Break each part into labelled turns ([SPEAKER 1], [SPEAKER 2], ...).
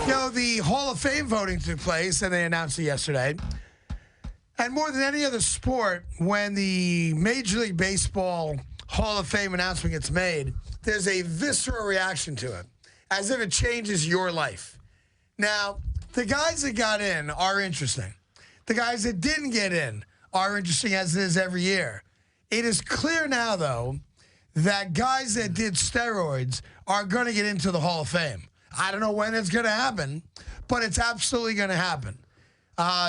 [SPEAKER 1] The Hall of Fame voting took place, and they announced it yesterday. And more than any other sport, when the Major League Baseball Hall of Fame announcement gets made, there's a visceral reaction to it, as if it changes your life. Now, the guys that got in are interesting. The guys that didn't get in are interesting, as it is every year. It is clear now, though, that guys that did steroids are going to get into the Hall of Fame. I don't know when it's going to happen, but it's absolutely going to happen.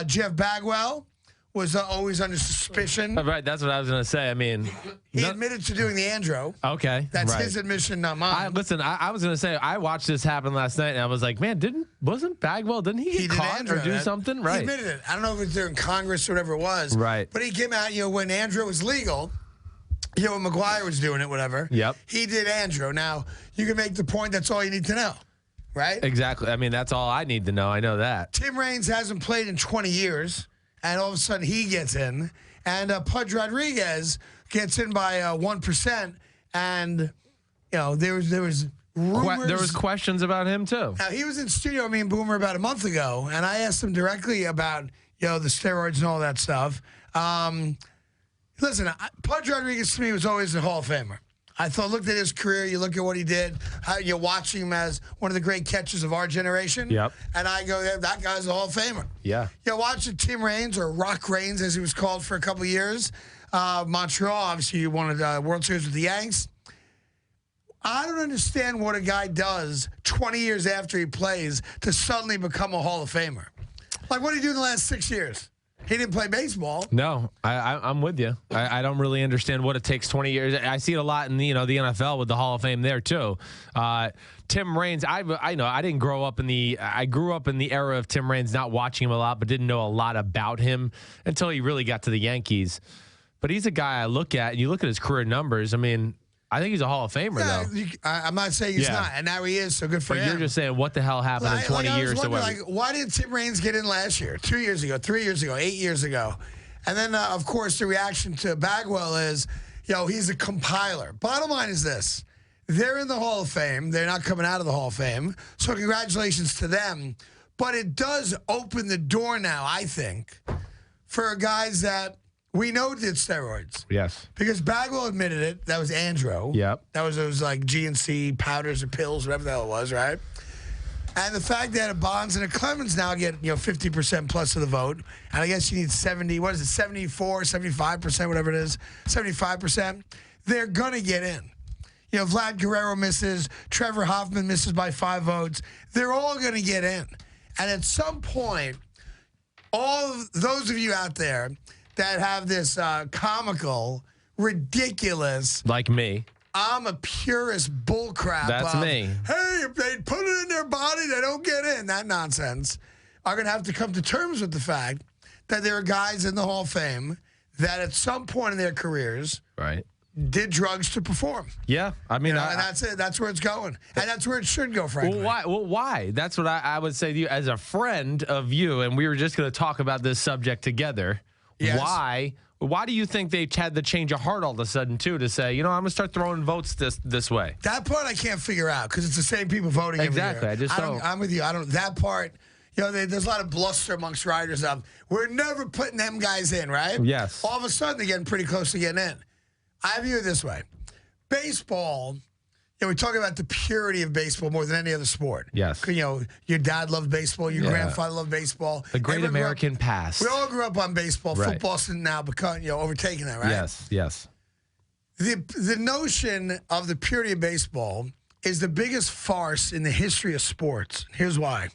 [SPEAKER 1] Jeff Bagwell was always under suspicion.
[SPEAKER 2] Right, that's what I was going to say. I mean,
[SPEAKER 1] he admitted to doing the andro.
[SPEAKER 2] Okay,
[SPEAKER 1] that's right. His admission, not mine.
[SPEAKER 2] Listen, I was going to say I watched this happen last night, and I was like, man, wasn't Bagwell? Didn't he get caught
[SPEAKER 1] andro,
[SPEAKER 2] or do something? Right.
[SPEAKER 1] He admitted it. I don't know if it was during Congress or whatever it was.
[SPEAKER 2] Right.
[SPEAKER 1] But he came out, when andro was legal. When McGuire was doing it, whatever.
[SPEAKER 2] Yep.
[SPEAKER 1] He did andro. Now you can make the point that's all you need to know. Right?
[SPEAKER 2] Exactly. I mean, that's all I need to know. I know that.
[SPEAKER 1] Tim Raines hasn't played in 20 years, and all of a sudden he gets in. And Pudge Rodriguez gets in by 1%. And, there was rumors.
[SPEAKER 2] There was questions about him, too.
[SPEAKER 1] Now, he was in studio with me and Boomer about a month ago, and I asked him directly about, the steroids and all that stuff. Listen, Pudge Rodriguez to me was always a Hall of Famer. I looked at his career, you look at what he did, how you're watching him as one of the great catchers of our generation.
[SPEAKER 2] Yep.
[SPEAKER 1] And I go, that guy's a Hall of Famer.
[SPEAKER 2] Yeah.
[SPEAKER 1] Watching Tim Raines, or Rock Raines, as he was called for a couple of years. Montreal, obviously, you won a World Series with the Yanks. I don't understand what a guy does 20 years after he plays to suddenly become a Hall of Famer. Like, what did he do in the last 6 years? He didn't play baseball.
[SPEAKER 2] No, I'm with you. I don't really understand what it takes 20 years. I see it a lot in the NFL with the Hall of Fame there too. Tim Raines, I know I didn't grow up I grew up in the era of Tim Raines, not watching him a lot, but didn't know a lot about him until he really got to the Yankees. But he's a guy I look at, and you look at his career numbers. I mean, I think he's a Hall of Famer, though.
[SPEAKER 1] I'm not saying he's not, and now he is, so good for him.
[SPEAKER 2] But you're just saying, what the hell happened in 20 years?
[SPEAKER 1] Why did Tim Raines get in last year, 2 years ago, 3 years ago, 8 years ago? And then, of course, the reaction to Bagwell is, he's a compiler. Bottom line is this. They're in the Hall of Fame. They're not coming out of the Hall of Fame, so congratulations to them. But it does open the door now, I think, for guys that we know did steroids.
[SPEAKER 2] Yes.
[SPEAKER 1] Because Bagwell admitted it. That was andro.
[SPEAKER 2] Yep.
[SPEAKER 1] That was those like GNC powders or pills, whatever the hell it was, right? And the fact that a Bonds and a Clemens now get 50% plus of the vote, and I guess you need 74, 75%, whatever it is, 75%. They're gonna get in. Vlad Guerrero misses, Trevor Hoffman misses by 5 votes. They're all gonna get in, and at some point, all of those of you out there that have this comical, ridiculous,
[SPEAKER 2] like me,
[SPEAKER 1] I'm a purist bullcrap.
[SPEAKER 2] That's me.
[SPEAKER 1] Hey, if they put it in their body, they don't get in. That nonsense. Are going to have to come to terms with the fact that there are guys in the Hall of Fame that at some point in their careers did drugs to perform.
[SPEAKER 2] Yeah. I mean,
[SPEAKER 1] and that's it. That's where it's going. And that's where it should go, frankly.
[SPEAKER 2] Well, why? That's what I would say to you as a friend of you, and we were just going to talk about this subject together. Yes. Why do you think they had the change of heart all of a sudden, too, to say, I'm going to start throwing votes this way?
[SPEAKER 1] That part I can't figure out because it's the same people voting
[SPEAKER 2] exactly.
[SPEAKER 1] every year.
[SPEAKER 2] I just don't.
[SPEAKER 1] I'm with you. That part, there's a lot of bluster amongst writers of, we're never putting them guys in, right?
[SPEAKER 2] Yes.
[SPEAKER 1] All of a sudden, they're getting pretty close to getting in. I view it this way. Baseball, we talk about the purity of baseball more than any other sport.
[SPEAKER 2] Yes.
[SPEAKER 1] Your dad loved baseball. Your grandfather loved baseball.
[SPEAKER 2] The great American past.
[SPEAKER 1] We all grew up on baseball.
[SPEAKER 2] Right.
[SPEAKER 1] Football's now become, overtaking that, right?
[SPEAKER 2] Yes, yes.
[SPEAKER 1] The notion of the purity of baseball is the biggest farce in the history of sports. Here's why.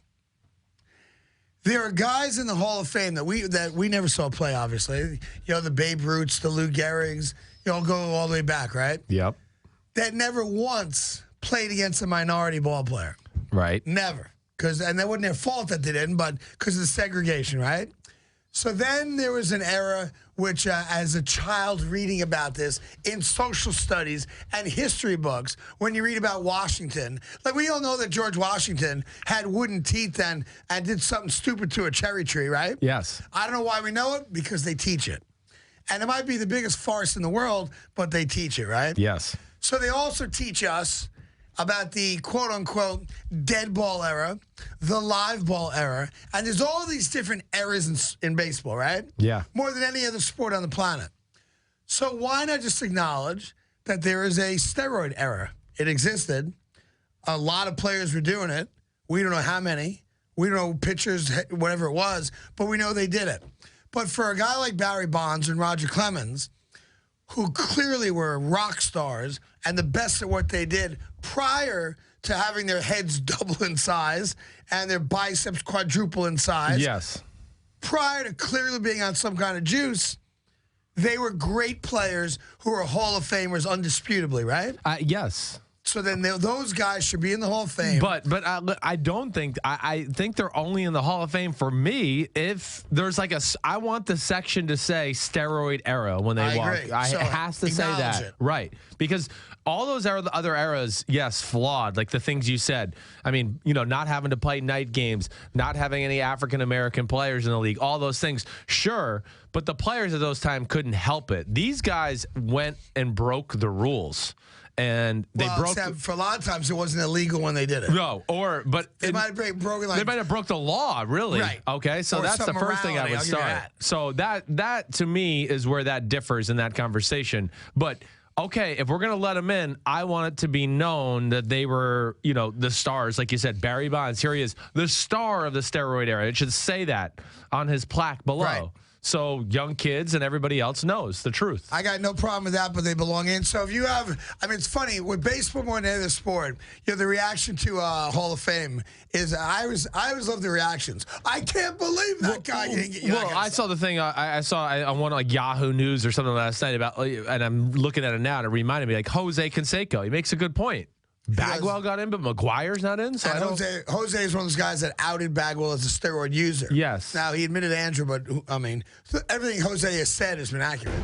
[SPEAKER 1] There are guys in the Hall of Fame that we never saw play, obviously. The Babe Ruths, the Lou Gehrig's, go all the way back, right?
[SPEAKER 2] Yep.
[SPEAKER 1] That never once played against a minority ball player.
[SPEAKER 2] Right.
[SPEAKER 1] Never. And that wasn't their fault that they didn't, but because of the segregation, right? So then there was an era which, as a child reading about this in social studies and history books, when you read about Washington, like we all know that George Washington had wooden teeth and did something stupid to a cherry tree, right?
[SPEAKER 2] Yes.
[SPEAKER 1] I don't know why we know it, because they teach it. And it might be the biggest farce in the world, but they teach it, right?
[SPEAKER 2] Yes.
[SPEAKER 1] So they also teach us about the quote-unquote dead ball era, the live ball era, and there's all these different eras in baseball, right?
[SPEAKER 2] Yeah.
[SPEAKER 1] More than any other sport on the planet. So why not just acknowledge that there is a steroid era? It existed. A lot of players were doing it. We don't know how many. We don't know pitchers, whatever it was, but we know they did it. But for a guy like Barry Bonds and Roger Clemens, who clearly were rock stars and the best at what they did prior to having their heads double in size and their biceps quadruple in size.
[SPEAKER 2] Yes.
[SPEAKER 1] Prior to clearly being on some kind of juice, they were great players who are Hall of Famers undisputably, right?
[SPEAKER 2] Yes.
[SPEAKER 1] So then those guys should be in the Hall of Fame.
[SPEAKER 2] But I don't think I think they're only in the Hall of Fame for me if there's like I want the section to say steroid era when they walk.
[SPEAKER 1] Agree.
[SPEAKER 2] It has to say that, right? Because all those other eras, yes, flawed. Like the things you said. I mean, not having to play night games, not having any African American players in the league, all those things, sure. But the players at those times couldn't help it. These guys went and broke the rules. And they broke.
[SPEAKER 1] For a lot of times, it wasn't illegal when they did it.
[SPEAKER 2] No, but
[SPEAKER 1] they might have broken.
[SPEAKER 2] They might have broke the law, really.
[SPEAKER 1] Right.
[SPEAKER 2] Okay, so that's the first thing I would start. So that to me is where that differs in that conversation. But okay, if we're gonna let them in, I want it to be known that they were, the stars, like you said, Barry Bonds. Here he is, the star of the steroid era. It should say that on his plaque below. Right. So young kids and everybody else knows the truth. I
[SPEAKER 1] got no problem with that, but they belong in. So if you have, it's funny, with baseball more than any other sport, the reaction to Hall of Fame is, I always love the reactions. I can't believe that guy didn't get.
[SPEAKER 2] I saw the thing, I saw on one like Yahoo News or something last night about, and I'm looking at it now, and it reminded me, like Jose Canseco. He makes a good point. Bagwell got in, but McGuire's not in. So
[SPEAKER 1] Jose is one of those guys that outed Bagwell as a steroid user.
[SPEAKER 2] Yes.
[SPEAKER 1] Now, he admitted Andrew, but, everything Jose has said has been accurate.